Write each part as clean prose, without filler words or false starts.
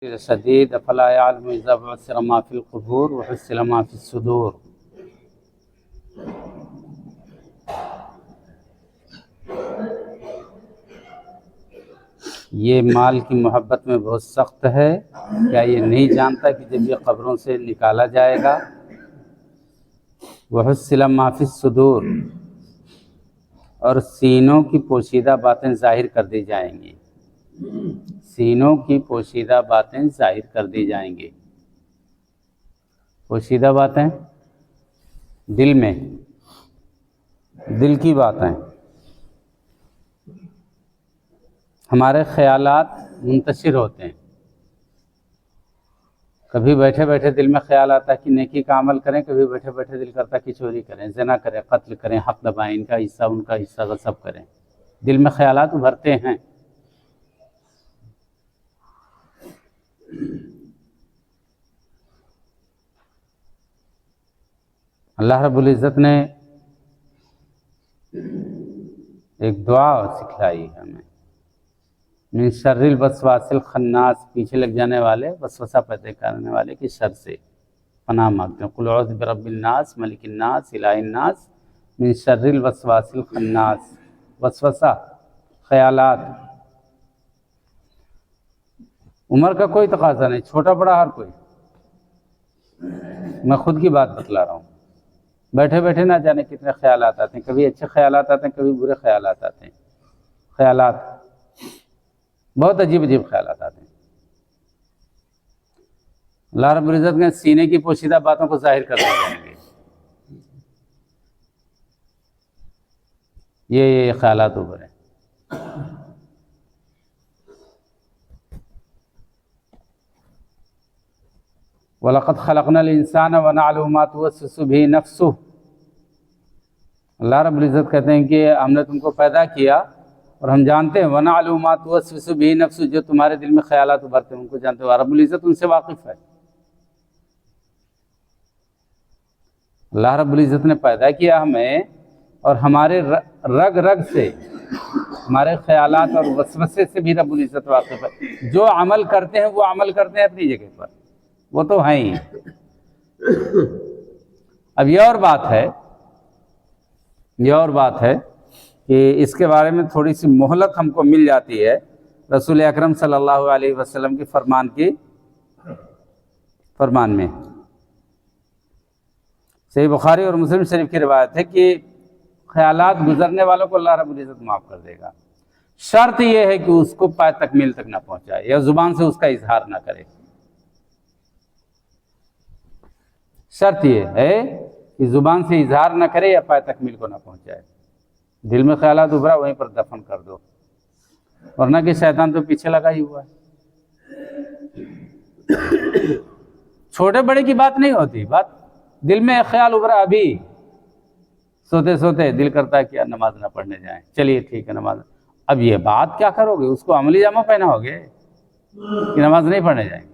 شدید افلا يعلم اذا بعثر ما في القبور وحصل ما في الصدور۔ یہ مال کی محبت میں بہت سخت ہے، کیا یہ نہیں جانتا کہ جب یہ قبروں سے نکالا جائے گا وحصل ما في الصدور، اور سینوں کی پوشیدہ باتیں ظاہر کر دی جائیں گی، سینوں کی پوشیدہ باتیں ظاہر کر دی جائیں گی۔ پوشیدہ باتیں دل میں، دل کی باتیں، ہمارے خیالات منتشر ہوتے ہیں۔ کبھی بیٹھے بیٹھے دل میں خیال آتا ہے کہ نیکی کا عمل کریں، کبھی بیٹھے بیٹھے دل کرتا ہے کہ چوری کریں، زنا کریں، قتل کریں، حق دبائیں، ان کا حصہ ان کا حصہ غصب کریں۔ دل میں خیالات ابھرتے ہیں۔ اللہ رب العزت نے ایک دعا سکھلائی ہے ہمیں، من شر الوسواس الخناس، پیچھے لگ جانے والے وسوسہ پیدا کرنے والے کی شر سے پناہ مانگتے ہیں۔ قل اعوذ برب الناس ملک الناس الہ الناس من شر الوسواس الخناس۔ وسوسہ، خیالات، عمر کا کوئی تقاضا نہیں، چھوٹا بڑا ہر کوئی۔ میں خود کی بات بتلا رہا ہوں، بیٹھے بیٹھے نہ جانے کتنے خیالات آتے ہیں، کبھی اچھے خیالات آتے ہیں، کبھی برے خیالات آتے ہیں۔ خیالات بہت عجیب عجیب خیالات آتے ہیں۔ اللہ رب العزت نے سینے کی پوشیدہ باتوں کو ظاہر کر دیں گے۔ یہ خیالات ابھرے۔ وَلَقَدْ خَلَقْنَا الْإِنسَانَ وَنَعْلَمُ مَا تُوَسْوِسُ بِهِ نَفْسُهُ۔ اللہ رب العزت کہتے ہیں کہ ہم نے تم کو پیدا کیا اور ہم جانتے ہیں وَنَعْلَمُ مَا تُوَسْوِسُ بِهِ نَفْسُهُ، جو تمہارے دل میں خیالات ابھرتے ہیں ان کو جانتے ہیں۔ رب العزت ان سے واقف ہے۔ اللہ رب العزت نے پیدا کیا ہمیں، اور ہمارے رگ رگ سے، ہمارے خیالات اور وسوسے سے بھی رب العزت واقف ہے۔ جو عمل کرتے ہیں وہ عمل کرتے ہیں اپنی جگہ پر، وہ تو ہیں ہی۔ اب یہ اور بات ہے کہ اس کے بارے میں تھوڑی سی مہلت ہم کو مل جاتی ہے رسول اکرم صلی اللہ علیہ وسلم کے فرمان میں۔ صحیح بخاری اور مسلم شریف کی روایت ہے کہ خیالات گزرنے والوں کو اللہ رب العزت معاف کر دے گا، شرط یہ ہے کہ اس کو پائے تکمیل تک نہ پہنچائے یا زبان سے اس کا اظہار نہ کرے۔ شرط یہ ہے کہ زبان سے اظہار نہ کرے یا پائے تکمیل کو نہ پہنچائے۔ دل میں خیالات ابھرا وہیں پر دفن کر دو، ورنہ کہ شیطان تو پیچھے لگا ہی ہوا ہے۔ چھوٹے بڑے کی بات نہیں ہوتی، بات دل میں خیال ابھرا، ابھی سوتے سوتے دل کرتا ہے کہ نماز نہ پڑھنے جائیں، چلیے ٹھیک ہے نماز۔ اب یہ بات کیا کرو گے؟ اس کو عملی جامہ پہناؤ گے کہ نماز نہیں پڑھنے جائیں گے؟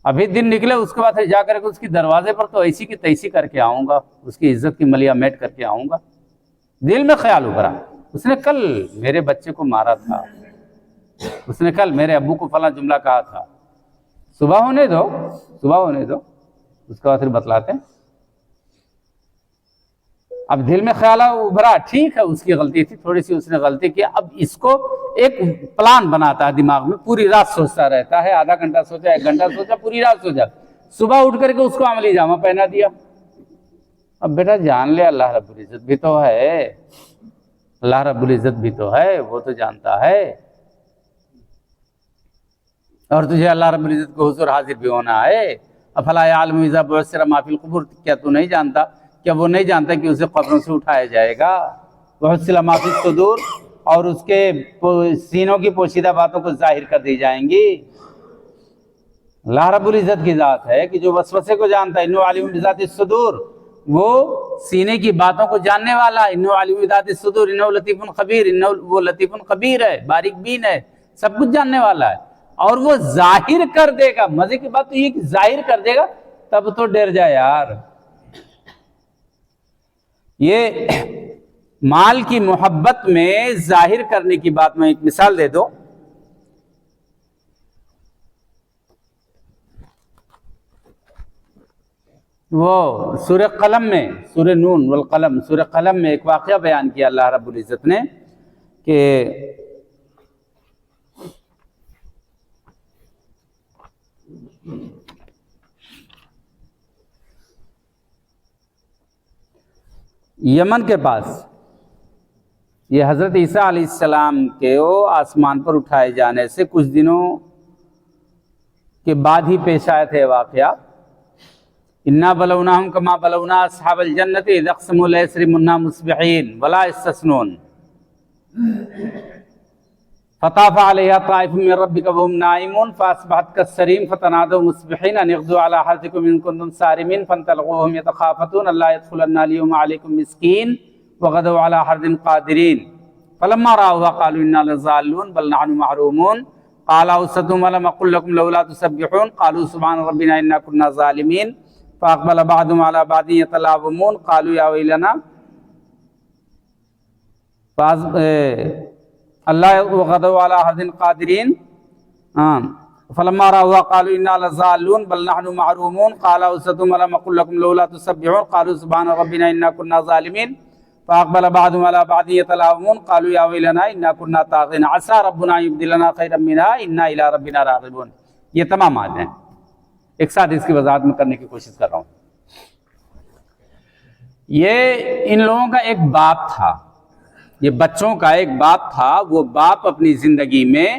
ابھی دن نکلے اس کے بعد جا کر کے اس کی دروازے پر تو ایسی کی تیسی کر کے آؤں گا، اس کی عزت کی ملیہ میٹ کر کے آؤں گا۔ دل میں خیال ابھرا، اس نے کل میرے بچے کو مارا تھا، اس نے کل میرے ابو کو فلاں جملہ کہا تھا، صبح ہونے دو اس کے بعد پھر بتلاتے ہیں۔ اب دل میں خیال ابھرا، ٹھیک ہے اس کی غلطی تھی، تھوڑی سی اس نے غلطی کی، اب اس کو ایک پلان بناتا ہے دماغ میں، پوری رات سوچتا رہتا ہے، آدھا گھنٹہ سوچا، 1 گھنٹہ سوچا، پوری رات سوچا، صبح اٹھ کر کے اس کو عملی جامہ پہنا دیا۔ اب بیٹا جان لے اللہ رب العزت بھی تو ہے، اللہ رب العزت بھی تو ہے، وہ تو جانتا ہے، اور تجھے اللہ رب العزت کو حضور حاضر بھی ہونا ہے۔ افلا یعلم اذا بعثر ما فی القبور، کیا تو نہیں جانتا، کیا وہ نہیں جانتا کہ اسے قبروں سے اٹھایا جائے گا؟ وحصل ما فی الصدور، اور اس کے سینوں کی پوشیدہ باتوں کو ظاہر کر دی جائیں گی۔ اللہ رب العزت کی ذات ہے کہ جو وسوسے کو جانتا ہے، انہ علیم بذات الصدور، وہ سینے کی باتوں کو جاننے والا ہے۔ انہ علیم بذات الصدور انہ لطیف خبیر، وہ لطیف خبیر ہے، باریک بین ہے، سب کچھ جاننے والا ہے، اور وہ ظاہر کر دے گا۔ مزے کی بات تو یہ کہ ظاہر کر دے گا، تب تو ڈر جائے یار۔ یہ مال کی محبت میں ظاہر کرنے کی بات میں ایک مثال دے دو۔ وہ سورہ قلم میں، سورہ نون والقلم، سورہ قلم میں ایک واقعہ بیان کیا اللہ رب العزت نے کہ یمن کے پاس یہ حضرت عیسیٰ علیہ السلام کے آسمان پر اٹھائے جانے سے کچھ دنوں کے بعد ہی پیش آئے تھے واقعہ، انا بلوناہم کما بلونا اصحاب الجنت اذ اقسموا لیسرمنا مصبحین ولا یستثنون فطاف علیہا طائف من ربک وهم نائمون فاصبحت کالصریم فتنادوا مصبحین ان اغدوا علی حرثکم ان کنتم صارمین فانطلقوا وهم یتخافتون الا يدخلن اليوم علیکم مسکین وغدوا علی حرد قادرین فلما رأوها قالوا انا لضالون بل نحن محرومون قال اوسطهم الم اقل لكم لولا تسبحون قالوا سبحان ربنا انا كنا ظالمین فاقبل بعضهم على بعض يتلاومون قالوا يا ويلنا اللہ وغدوا على حرد قادرین فلما رأوها قالوا انا لضالون بل نحن محرومون قال اوسطهم الم اقل لكم لولا تسبحون قالوا سبحان ربنا انا كنا ظالمین فاقبل بعضهم على بعض يتلاومون قالوا يا ويلنا انا كنا طاغين عسى ربنا ان يبدلنا خيرا منها انا الى ربنا راغبون. یہ تمام آیتیں ہیں، ایک ساتھ اس کی وضاحت میں کرنے کی کوشش کر رہا ہوں. یہ ان لوگوں کا ایک باپ تھا، یہ بچوں کا ایک باپ تھا. وہ باپ اپنی زندگی میں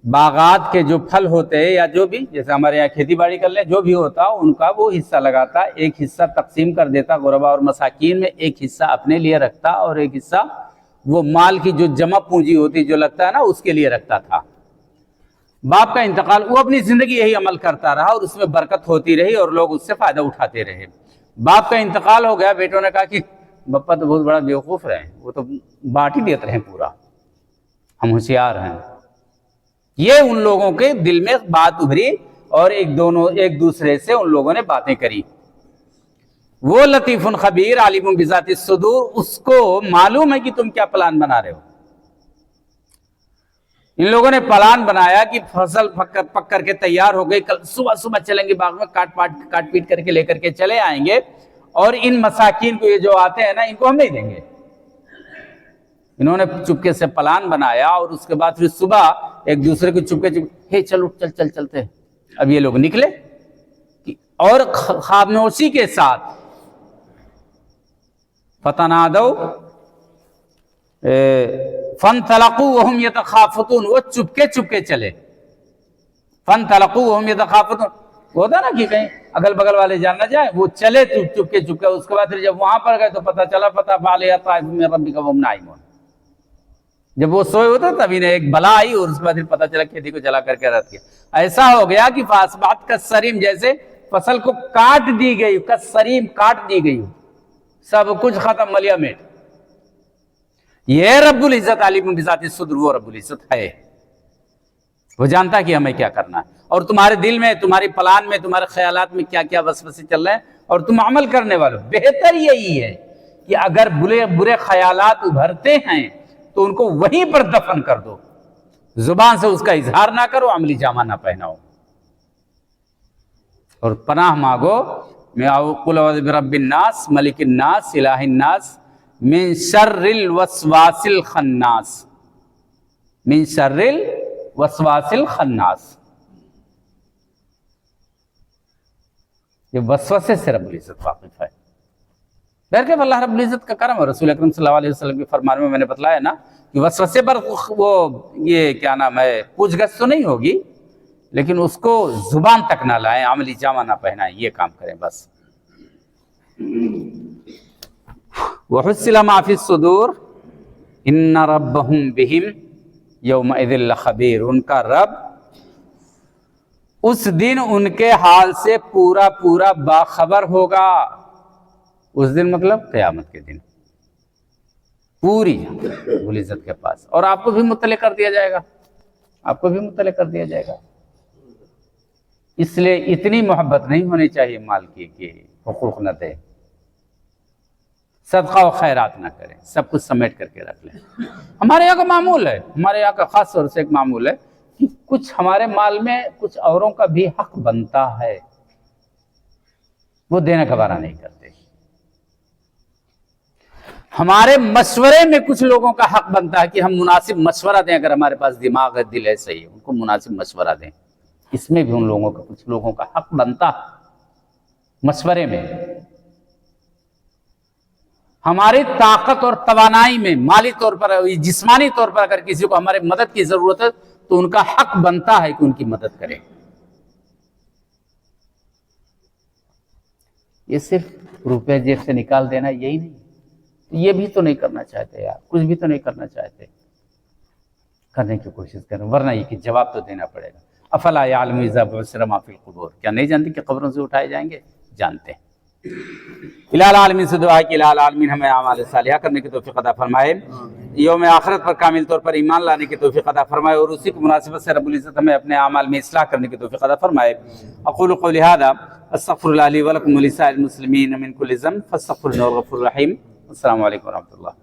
باغات کے جو پھل ہوتے ہیں یا جو بھی، جیسے ہمارے یہاں کھیتی باڑی کر لیں، جو بھی ہوتا ان کا وہ حصہ لگاتا، ایک حصہ تقسیم کر دیتا غربا اور مساکین میں، ایک حصہ اپنے لیے رکھتا اور ایک حصہ وہ مال کی جو جمع پونجی ہوتی جو لگتا ہے نا اس کے لیے رکھتا تھا. باپ کا انتقال، وہ اپنی زندگی یہی عمل کرتا رہا اور اس میں برکت ہوتی رہی اور لوگ اس سے فائدہ اٹھاتے رہے. باپ کا انتقال ہو گیا، بیٹوں نے کہا کہ بپا تو بہت بڑا بیوقوف رہے، وہ تو بانٹ ہی دیتے رہے پورا، ہم ہوشیار ہیں. یہ ان لوگوں کے دل میں بات ابھری اور ایک دوسرے سے ان لوگوں نے باتیں کری. وہ لطیف خبیر عالم بذات الصدور، اس کو معلوم ہے کہ تم کیا پلان بنا رہے ہو. ان لوگوں نے پلان بنایا کہ فصل پک کر کے تیار ہو گئی، کل صبح چلیں گے باغ میں، کاٹ پیٹ کر کے لے کر کے چلے آئیں گے اور ان مساکین کو، یہ جو آتے ہیں نا، ان کو ہم نہیں دیں گے. انہوں نے چپکے سے پلان بنایا اور اس کے بعد پھر صبح ایک دوسرے کو چپکے چلو چلتے. اب یہ لوگ نکلے اور خاموشی کے ساتھ فتنادوا فانطلقوا وهم يتخافتون، وہ چپکے چلے. فانطلقوا وهم يتخافتون، وہ ہوتا نا کہ کہیں اگل بگل والے جان نہ جائیں، وہ چلے چپکے. اس کے بعد پھر جب وہاں پر گئے تو پتہ چلا فتح علیہ طائف من ربک وهم نائمون. جب وہ سوئے ہوتے تب انہیں ایک بلا آئی اور اس کے بعد پھر پتہ چلا کھیتی کو جلا کر کے رکھ دیا. ایسا ہو گیا کہ فاصبحت کالصریم، جیسے فصل کو کاٹ دی گئی، کالصریم کاٹ دی گئی، سب کچھ ختم، ملیا میٹ. یہ رب العزت عالم بذات الصدور، وہ رب العزت ہے، وہ جانتا ہے کہ ہمیں کیا کرنا ہے اور تمہارے دل میں، تمہاری پلان میں، تمہارے خیالات میں کیا کیا وسوسے چل رہے ہیں اور تم عمل کرنے والوں. بہتر یہی ہے کہ اگر برے خیالات ابھرتے ہیں تو ان کو وہیں پر دفن کر دو، زبان سے اس کا اظہار نہ کرو، عملی جامہ نہ پہناؤ اور پناہ مانگو. میں قل اعوذ برب الناس ملک الناس الہ الناس من شر الوسواس الخناس، من شر الوسواس الخناس. یہ وسوسے سے رب العزت واقف ہے. کہ اللہ رب العزت کا کرم ہے. رسول اکرم صلی اللہ علیہ وسلم کے فرمان میں نے بتلایا نا کہ وسوسے پر وہ یہ کیا نام ہے پوچھ گچھ تو نہیں ہوگی، لیکن اس کو زبان تک نہ لائیں، عملی جامہ نہ پہنائیں، یہ کام کریں بس. وحصل ما فی الصدور ان ربهم بهم یومئذ لخبیر. ان کا رب اس دن ان کے حال سے پورا باخبر ہوگا. اس دن مطلب قیامت کے دن، پوری رب العزت کے پاس، اور آپ کو بھی مطلع کر دیا جائے گا، آپ کو بھی مطلع کر دیا جائے گا. اس لیے اتنی محبت نہیں ہونی چاہیے مال کی کہ حقوق نہ دے، صدقہ و خیرات نہ کریں، سب کچھ سمیٹ کر کے رکھ لیں. ہمارے یہاں کا معمول ہے، ہمارے یہاں کا خاص طور سے ایک معمول ہے کہ کچھ ہمارے مال میں کچھ اوروں کا بھی حق بنتا ہے. وہ دینا گوارا نہیں کرتے۔ ہمارے مشورے میں کچھ لوگوں کا حق بنتا ہے کہ ہم مناسب مشورہ دیں، اگر ہمارے پاس دماغ ہے، دل ہے، صحیح ہے، ان کو مناسب مشورہ دیں، اس میں بھی ان لوگوں کا کچھ لوگوں کا حق بنتا ہے مشورے میں۔ ہماری طاقت اور توانائی میں مالی طور پر، جسمانی طور پر اگر کسی کو ہمارے مدد کی ضرورت ہے تو ان کا حق بنتا ہے کہ ان کی مدد کریں۔ یہ صرف روپے جیب سے نکال دینا یہی نہیں، یہ بھی تو نہیں کرنا چاہتے یار، کچھ بھی تو نہیں کرنا چاہتے، کرنے کی کوشش کریں، ورنہ یہ کہ جواب تو دینا پڑے گا۔ افلا یعلم اذا بعثر ما فی القبور، کیا نہیں جانتے کہ قبروں سے اٹھائے جائیں گے؟ جانتے ہیں۔ الہ العالمین سے دعا ہے کہ الہ العالمین ہمیں اعمال صالحہ کرنے کی توفیق عطا فرمائے، یوم آخرت پر کامل طور پر ایمان لانے کی توفیق عطا فرمائے، اور اسی کی مناسبت سے رب العزت ہمیں اپنے اعمال میں اصلاح کرنے کی توفیق عطا فرمائے۔ اقول قولی ھذا استغفر اللہ لی ولکم ولسائر المسلمین من کل ذنب فاستغفروہ انہ هو الغفور الرحیم۔ السلام علیکم ورحمۃ اللہ۔